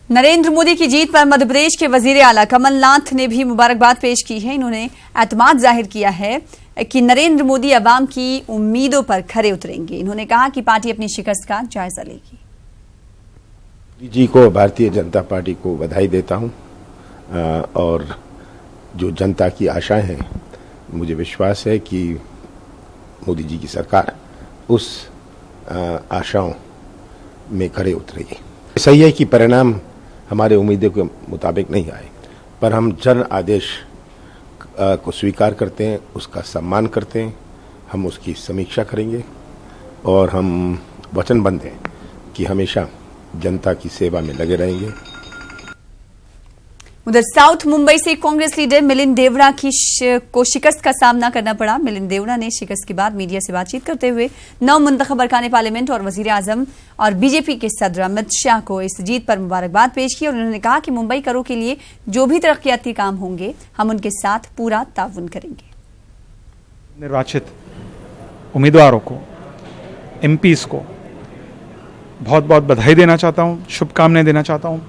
नरेंद्र मोदी की जीत पर मध्य प्रदेश के वजीर आला कमलनाथ ने भी मुबारकबाद पेश की है। इन्होंने एतमाद जाहिर किया है कि नरेंद्र मोदी अवाम की उम्मीदों पर खरे उतरेंगे। इन्होंने कहा कि पार्टी अपनी शिकस्त का जायजा लेगी। मोदी जी को, भारतीय जनता पार्टी को बधाई देता हूं और जो जनता की आशाएं हैं, मुझे विश्वास है कि मोदी जी की सरकार उस आशाओं में खरे उतरेगी। सही है कि परिणाम हमारे उम्मीदों के मुताबिक नहीं आए, पर हम जन आदेश को स्वीकार करते हैं, उसका सम्मान करते हैं, हम उसकी समीक्षा करेंगे और हम वचनबद्ध हैं कि हमेशा जनता की सेवा में लगे रहेंगे। उधर साउथ मुंबई से कांग्रेस लीडर मिलिंद देवड़ा को शिकस्त का सामना करना पड़ा। मिलिंद देवड़ा ने शिकस्त के बाद मीडिया से बातचीत करते हुए नव मुंतखब अरकान पार्लियामेंट और वजीर आजम और बीजेपी के सदर अमित शाह को इस जीत पर मुबारकबाद पेश की और उन्होंने कहा कि मुंबई करो के लिए जो भी तरक्याती काम होंगे हम उनके साथ पूरा ताउन करेंगे। निर्वाचित उम्मीदवारों को, एमपीज को बहुत बहुत बधाई देना चाहता हूं, शुभकामनाएं देना चाहता हूं।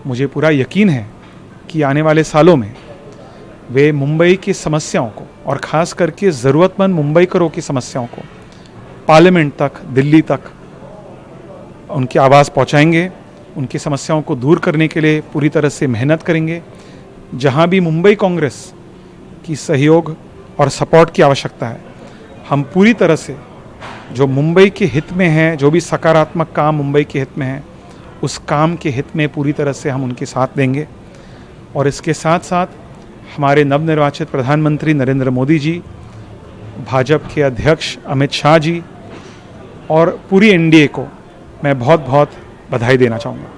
मुझे पूरा यकीन है कि आने वाले सालों में वे मुंबई की समस्याओं को और ख़ास करके ज़रूरतमंद मुंबईकरों की समस्याओं को पार्लियामेंट तक, दिल्ली तक उनकी आवाज़ पहुंचाएंगे, उनकी समस्याओं को दूर करने के लिए पूरी तरह से मेहनत करेंगे। जहां भी मुंबई कांग्रेस की सहयोग और सपोर्ट की आवश्यकता है, हम पूरी तरह से जो मुंबई के हित में है, जो भी सकारात्मक काम मुंबई के हित में है, उस काम के हित में पूरी तरह से हम उनके साथ देंगे। और इसके साथ साथ हमारे नवनिर्वाचित प्रधानमंत्री नरेंद्र मोदी जी, भाजपा के अध्यक्ष अमित शाह जी और पूरी एनडीए को मैं बहुत बहुत बधाई देना चाहूँगा।